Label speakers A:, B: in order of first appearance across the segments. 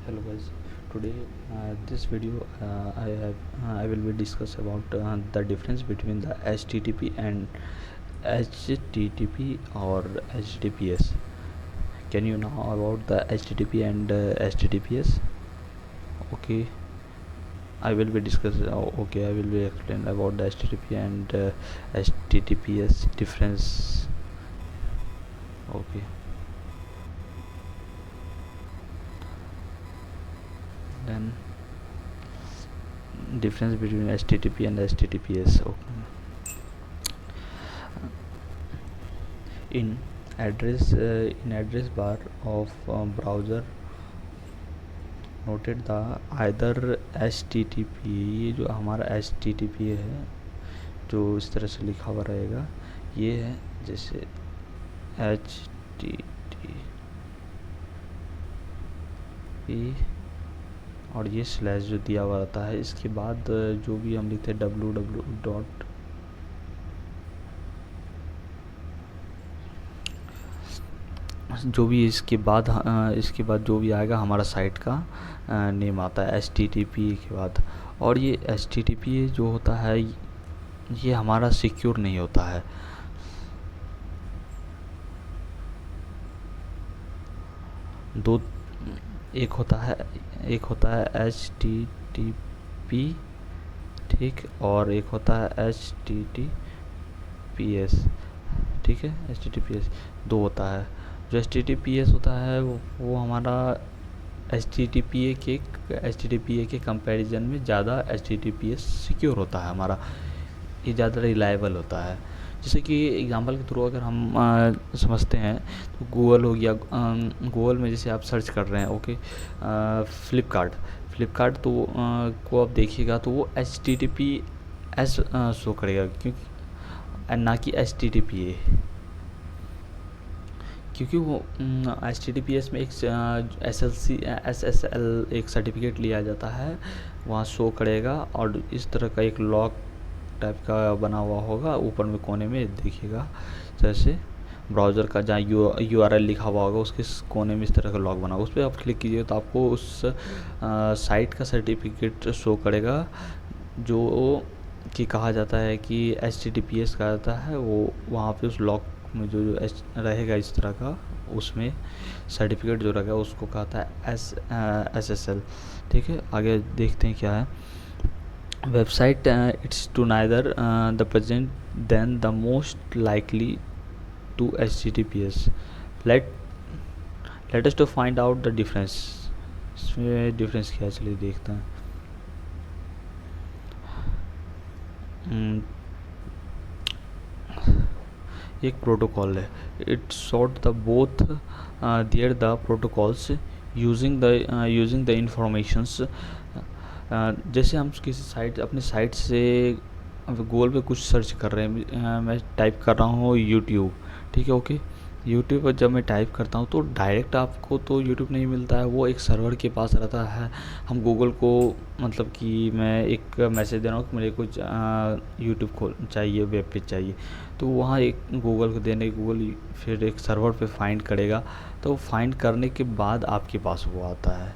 A: Hello guys, today this video I will be discuss about the difference between the HTTP and HTTP or HTTPS. Can you know about the HTTP and HTTPS? Okay, I will be discuss. Okay, I will be explain about the HTTP and HTTPS difference. Okay, then difference between HTTP and HTTPS. Okay. in address bar of browser noted the either HTTP, ये जो हमारा HTTP है जो इस तरह से लिखा हुआ रहेगा ये है, जैसे HTTP और ये स्लैश जो दिया हुआ रहता है, इसके बाद जो भी हम लिखते हैं www डॉट जो भी इसके बाद जो भी आएगा हमारा साइट का नेम आता है HTTP के बाद। और ये HTTP जो होता है ये हमारा सिक्योर नहीं होता है। दो एक होता है HTTP, ठीक, और एक होता है HTTPS, ठीक है। HTTPS दो होता है। जो HTTPS होता है वो हमारा HTTPA के कंपैरिजन में ज़्यादा HTTPS सिक्योर होता है हमारा, ये ज़्यादा रिलायबल होता है। जैसे कि एग्जांपल के थ्रू अगर हम समझते हैं तो गूगल हो गया। गूगल में जैसे आप सर्च कर रहे हैं, ओके, फ्लिपकार्ट तो को आप देखिएगा तो वो HTTPS शो करेगा, क्योंकि ना कि HTTPA, क्योंकि वो HTTPS में एक SSL एक सर्टिफिकेट लिया जाता है, वहाँ शो करेगा और इस तरह का एक लॉक टाइप का बना हुआ होगा ऊपर में कोने में, देखिएगा जैसे ब्राउज़र का जहाँ URL लिखा हुआ होगा उसके कोने में इस तरह का लॉक बना होगा, उस पर आप क्लिक कीजिए तो आपको उस साइट का सर्टिफिकेट शो करेगा जो कि कहा जाता है कि HTTPS कहा जाता है। वो वहाँ पे उस लॉक में जो रहेगा इस तरह का, उसमें सर्टिफिकेट जो रहेगा उसको कहता है SSL, ठीक है। आगे देखते हैं क्या है। Website it's to neither the present then the most likely to HTTPS। Let let us to find out the difference. इसमें डिफरेंस क्या है, चलिए देखते हैं। एक प्रोटोकॉल है, it sort the both there the protocols using the informations. जैसे हम किसी साइट अपनी साइट से गूगल पे कुछ सर्च कर रहे हैं, मैं टाइप कर रहा हूँ यूट्यूब, ठीक है, ओके। यूट्यूब पर जब मैं टाइप करता हूँ तो डायरेक्ट आपको तो यूट्यूब नहीं मिलता है, वो एक सर्वर के पास रहता है। हम गूगल को मतलब कि मैं एक मैसेज दे रहा हूँ कि मुझे कुछ यूट्यूब खोल चाहिए, वेब पेज चाहिए, तो वहाँ एक गूगल को देने गूगल फिर एक सर्वर पे फाइंड करेगा, तो फाइंड करने के बाद आपके पास वो आता है,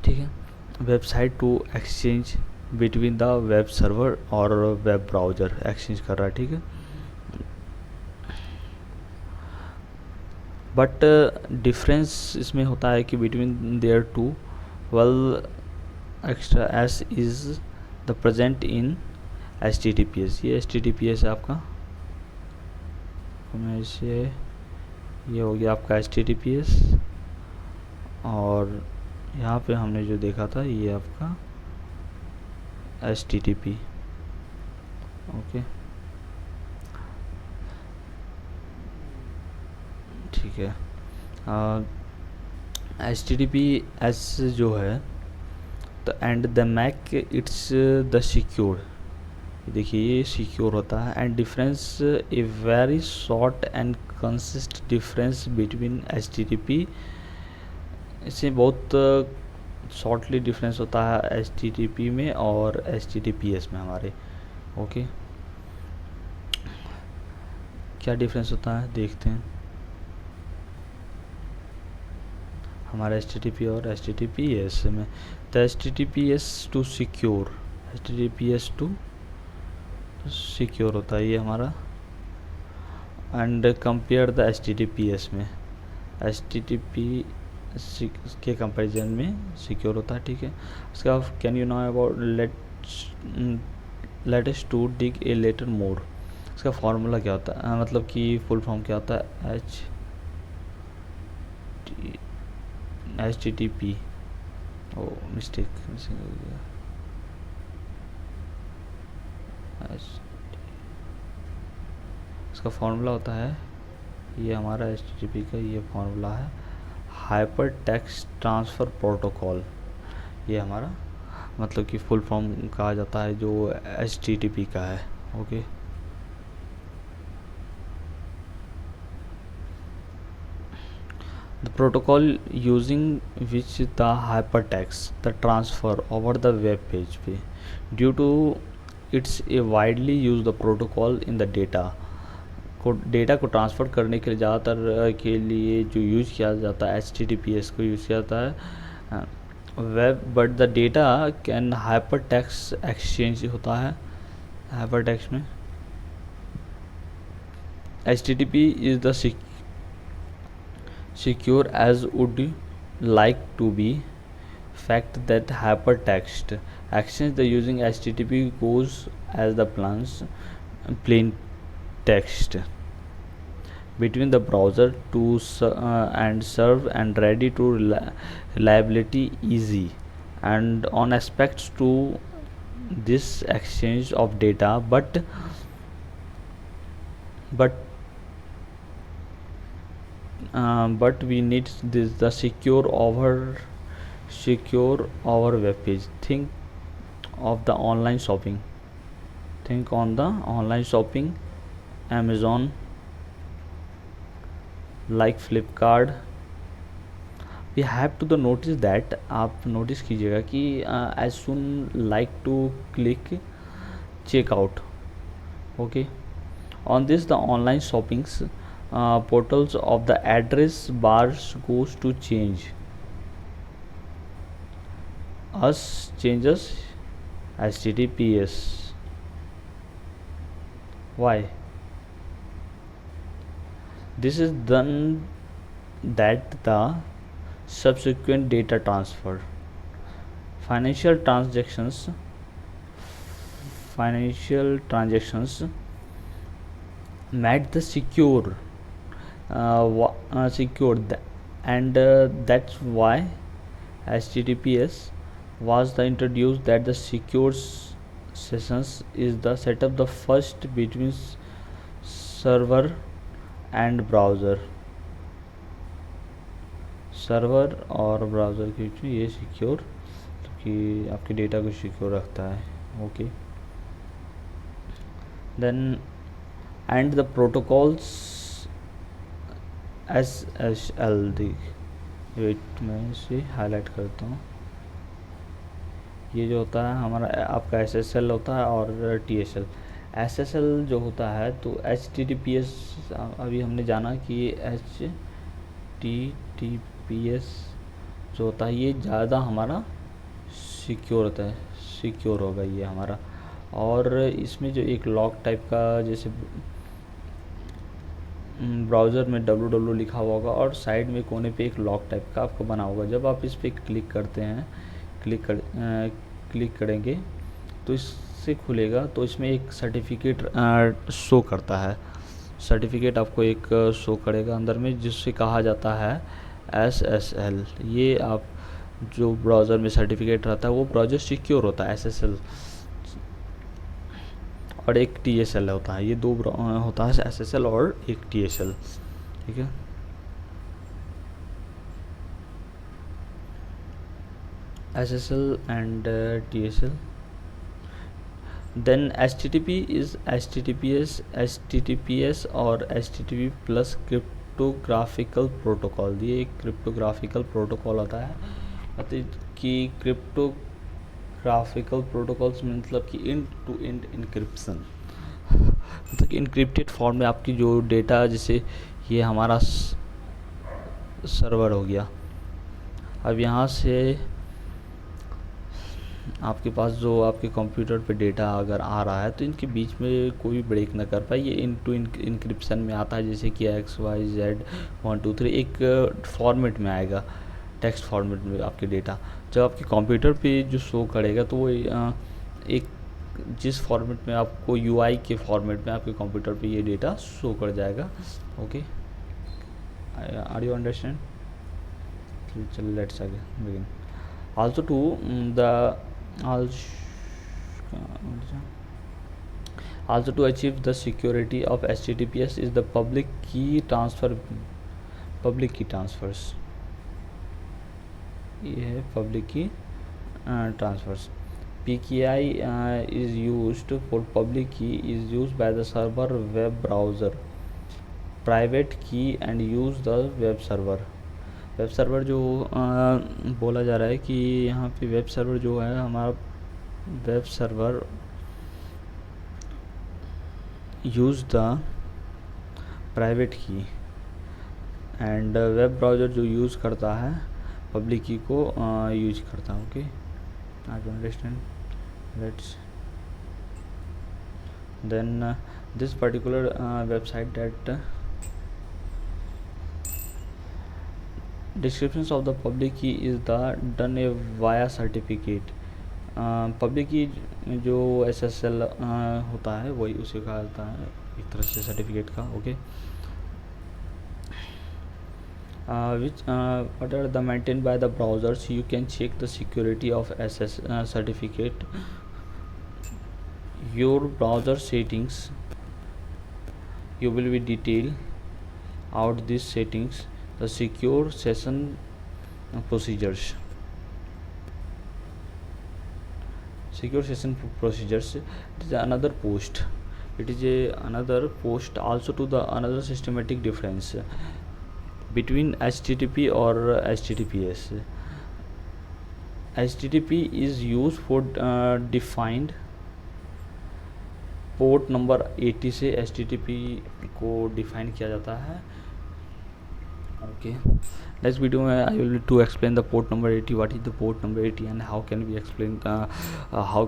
A: ठीक है। Website to exchange between the web server और वेब ब्राउज़र एक्सचेंज कर रहा है, ठीक है। बट डिफरेंस इसमें होता है कि between their two well extra S is the present in HTTPS। ये HTTPS है आपका, मैं इसे ये हो गया आपका HTTPS, और यहाँ पे हमने जो देखा था ये आपका HTTP, ओके, ठीक है। HTTPS जो है तो and the MAC it's the secure, देखिए ये सिक्योर होता है। And difference a very short and consist difference between HTTP, इससे बहुत शॉर्टली डिफरेंस होता है HTTP में और HTTPS में हमारे, ओके। क्या डिफरेंस होता है देखते हैं। हमारा HTTP और HTTPS में। तो HTTPS to secure, HTTPS to secure होता है ये हमारा। एंड कंपेयर द HTTPS में, HTTP के कंपैरिजन में सिक्योर होता है, ठीक है। उसका can you know about let us to dig a little more, इसका फॉर्मूला क्या होता है, मतलब कि फुल फॉर्म क्या होता है, HTTP, ओ मिस्टेक हो गया, इसका फॉर्मूला होता है, ये हमारा HTTP का ये फॉर्मूला है, हाइपर टेक्स्ट ट्रांसफ़र प्रोटोकॉल। ये हमारा मतलब कि फुल फॉर्म कहा जाता है जो HTTP का है, okay. The protocol using which the hypertext the transfer over the web page पे, due to it's a widely used the protocol in the data को ट्रांसफ़र करने के लिए ज़्यादातर के लिए जो यूज़ किया जाता है HTTPS को यूज़ किया जाता है web, but the data can hyper text exchange होता है हाइपर टेक्स्ट में। HTTP is the secure as would like to be fact that hypertext exchange the using HTTP goes as the plain text between the browser to and serve and ready to reliability easy and on aspects to this exchange of data, but we need this the secure our web page. Think of the online shopping, think on the online shopping, Amazon, like Flipkart, we have to the notice that, आप notice कीजिएगा कि as soon like to click checkout, okay, on this the online shoppings portals of the address bars goes to change us changes HTTPS. Why? This is done that the subsequent data transfer, financial transactions made the secure and that's why HTTPS was the introduced that the secure sessions is the setup the first between server and browser, server और browser के बीच में ये secure कि आपके data को secure रखता है, okay. Then and the protocols SSL, wait मैं इसे हाईलाइट करता हूँ, ये जो होता है हमारा आपका SSL होता है और TSL। SSL जो होता है तो HTTPS अभी हमने जाना कि HTTPS जो होता है ये ज़्यादा हमारा सिक्योर होता है, सिक्योर होगा ये हमारा। और इसमें जो एक लॉक टाइप का जैसे ब्राउज़र में www लिखा हुआ होगा और साइड में कोने पे एक लॉक टाइप का आपको बना होगा, जब आप इस पर क्लिक करते हैं क्लिक करेंगे तो इससे खुलेगा, तो इसमें एक सर्टिफिकेट शो करता है, सर्टिफिकेट आपको एक शो करेगा अंदर में जिससे कहा जाता है SSL। ये आप जो ब्राउज़र में सर्टिफिकेट रहता है वो ब्राउज़र सिक्योर होता है SSL, और एक TSL होता है, ये दो होता है SSL और एक TSL, ठीक है। SSL and TSL। then HTTP is HTTPS और HTTP प्लस क्रिप्टोग्राफिकल प्रोटोकॉल। ये एक क्रिप्टोग्राफिकल प्रोटोकॉल होता है, मतलब कि क्रिप्टोग्राफिकल प्रोटोकॉल्स मतलब कि एंड टू एंड इनक्रिप्शन, मतलब कि इनक्रिप्टेड फॉर्म में आपकी जो डेटा, जैसे ये हमारा सर्वर हो गया, अब यहाँ से आपके पास जो आपके कंप्यूटर पे डेटा अगर आ रहा है तो इनके बीच में कोई ब्रेक ना कर पाए, ये इनटू इंक्रिप्शन में आता है, जैसे कि XYZ 1 2 3 एक फॉर्मेट में आएगा, टेक्स्ट फॉर्मेट में आपके डेटा। जब आपके कंप्यूटर पे जो शो करेगा तो वो एक जिस फॉर्मेट में आपको UI के फॉर्मेट में आपके कंप्यूटर पे ये डेटा शो कर जाएगा। Okay, are you understand? चलो let's begin. Also to the also to achieve the security of HTTPS is the public key transfers। ये है public key transfers। PKI is used for public key is used by the server web browser, private key and use the web server। Web server जो बोला जा रहा है कि यहाँ पे वेब सर्वर जो है हमारा web server use the private key and web browser जो यूज़ करता है पब्लिक की को यूज करता है। Okay, I don't understand, let's then this particular website that descriptions of the public key is the done via certificate। Public की जो SSL होता है वही उसे कहा जाता है एक तरह से सर्टिफिकेट का। Okay, which what are the maintained by the browsers, you can check the security of SS certificate, your browser settings, you will be detail out these settings, the secure session procedures। Secure session procedures, it is another post, it is another post also to the another systematic difference between HTTP or HTTPS। HTTP is used for defined port number 80 से HTTP को define किया जाता है। Okay, next video में I will to explain the port number 80, what is the port number 80 and how can we explain how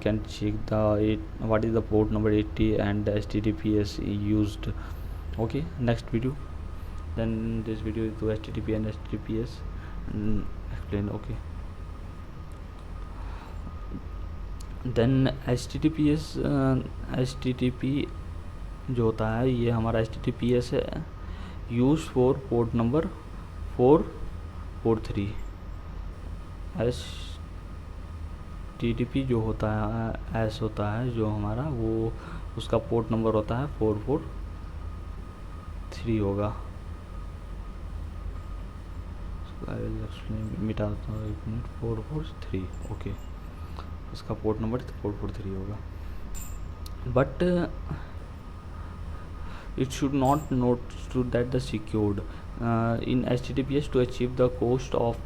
A: can check the what is the port number 80 and HTTPS used. Okay, next video, then this video is to HTTP and HTTPS explain। okay, then HTTPS HTTP जो होता है ये हमारा HTTPS है, use for port number 443। HTTP जो होता है S होता है जो हमारा वो उसका पोर्ट नंबर होता है 443 होगा। मिटाता हूँ 1 मिनट, 443। ओके, उसका पोर्ट नंबर 443 होगा, but it should not note to that the secured in HTTPS to achieve the cost of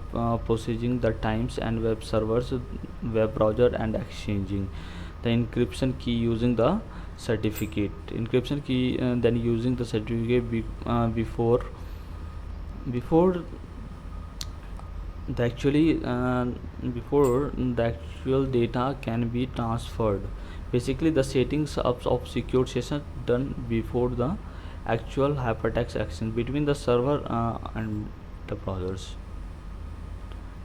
A: processing the times and web servers, web browser and exchanging the encryption key using the certificate encryption key, then using the certificate before the actual data can be transferred. Basically the settings of secure session done before the actual hypertext action between the server and the browsers.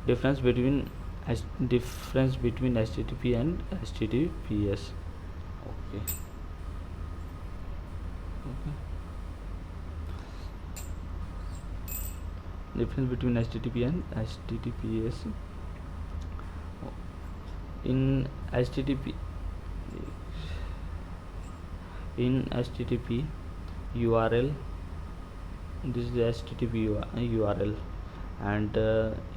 A: Difference between HTTP and HTTPS. Okay. Difference between HTTP and HTTPS. In HTTP URL, this is the HTTP URL, and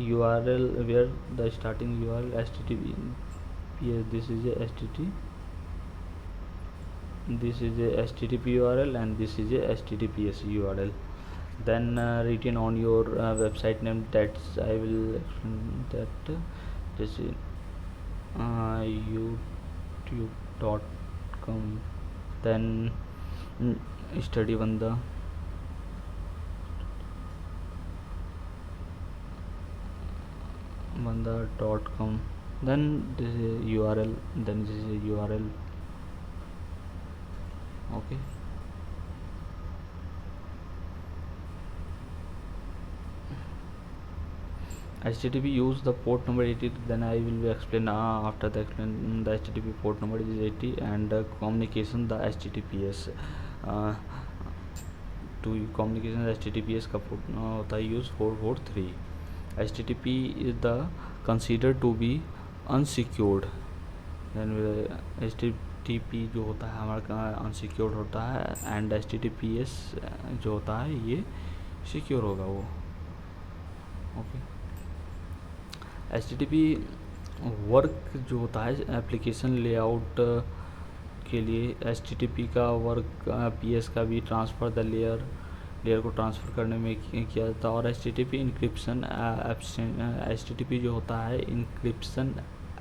A: URL where the starting URL HTTP, this is a HTTP URL and this is a HTTPS URL. Then written on your website name, that's I will explain that this is youtube.com, then study banda, banda.com, then this is URL, then this is URL. Okay, HTTP use the port number 80, then I will explain after the explain the HTTP port number is 80, and communication the HTTPS to communication HTTPS का port होता है use 443. HTTP is the considered to be unsecured, then HTTP जो होता है हमारा unsecured होता है, and HTTPS जो होता है ये सिक्योर होगा वो. ओके, HTTP वर्क जो होता है एप्लीकेशन लेआउट के लिए, HTTP का वर्क PS का भी ट्रांसफ़र द लेयर को ट्रांसफ़र करने में किया जाता है. और HTTP इंक्रिप्शन HTTP जो होता है encryption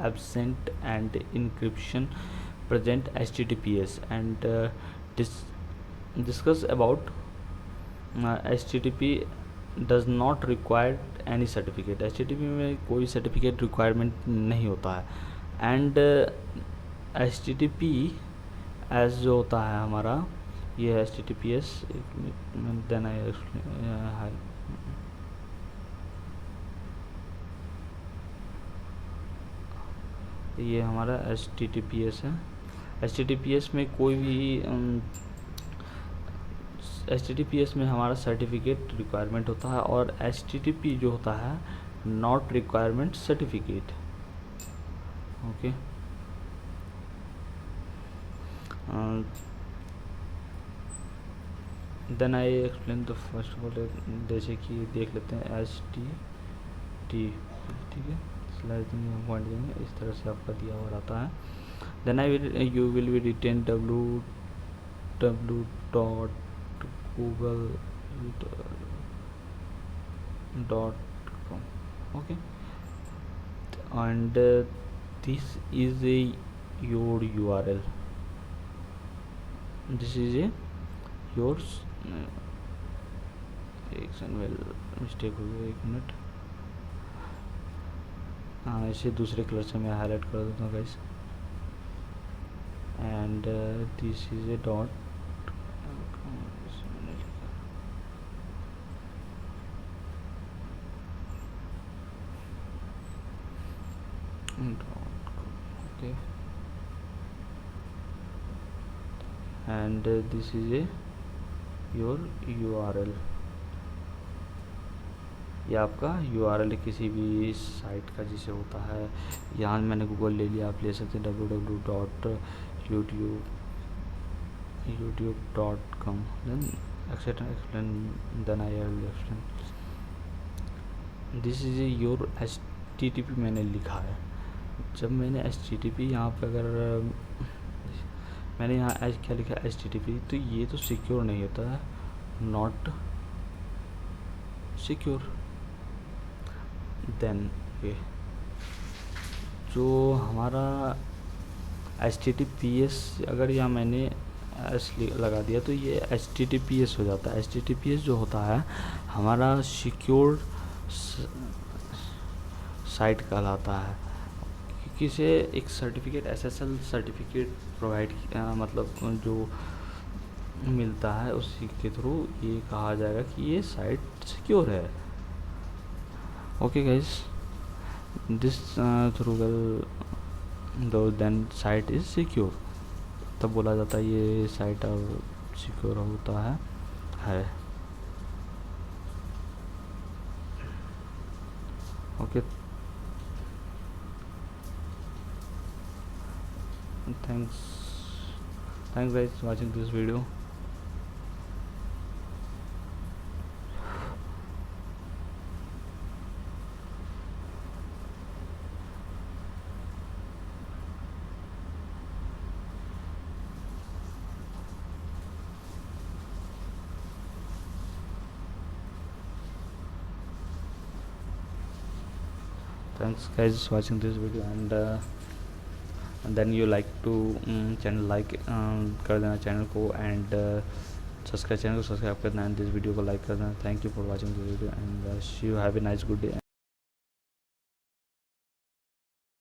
A: absent and encryption present HTTPS, and discuss about HTTP does not require any certificate. HTTP में कोई सर्टिफिकेट रिक्वायरमेंट नहीं होता है. एंड HTTP एस जो होता है हमारा ये HTTPS, देन ये हमारा HTTPS है. HTTPS में कोई भी HTTPS में हमारा सर्टिफिकेट रिक्वायरमेंट होता है, और HTTP जो होता है not requirement certificate. Okay, then I explain the first of all, जैसे कि देख लेते हैं HTTP. ठीक है, स्लाइडिंग हम पॉइंट देंगे, इस तरह से आपका दिया हुआ रहता है. Then you will be written www.google.com. okay, and this is your URL. This is yours. एक मिस्टेक हो गया, 1 मिनट. हाँ, इसे दूसरे कलर से मैं हाईलाइट कर देता हूँ guys. And this is a dot okay, and this is your URL. ये आपका URL किसी भी साइट का जैसे होता है. यहाँ मैंने गूगल ले लिया, आप ले सकते हैं www.youtube.com, then etc. explain, then I will explain. This is your HTTP मैंने लिखा है. जब मैंने HTTP यहाँ पे अगर मैंने यहाँ क्या लिखा है HTTP, तो ये तो सिक्योर नहीं होता है, नॉट सिक्योर. देन ये जो हमारा HTTPS, अगर यहाँ मैंने एस लगा दिया तो ये HTTPS हो जाता है. HTTPS जो होता है हमारा सिक्योर साइट कहलाता है, क्योंकि इसे एक सर्टिफिकेट SSL सर्टिफिकेट प्रोवाइड मतलब जो मिलता है उसी के थ्रू ये कहा जाएगा कि ये साइट सिक्योर है. ओके गाइस, दिस थ्रू दो देन साइट इज़ सिक्योर, तब बोला जाता है ये साइट अब सिक्योर होता है. Okay, thanks guys watching this video. Thanks guys watching this video, and then you like to channel like कर देना चैनल को, एंड सब्सक्राइब चैनल को सब्सक्राइब कर देना, एंड दिस वीडियो को लाइक कर देना. Thank you for watching this video, and see you have a nice good day.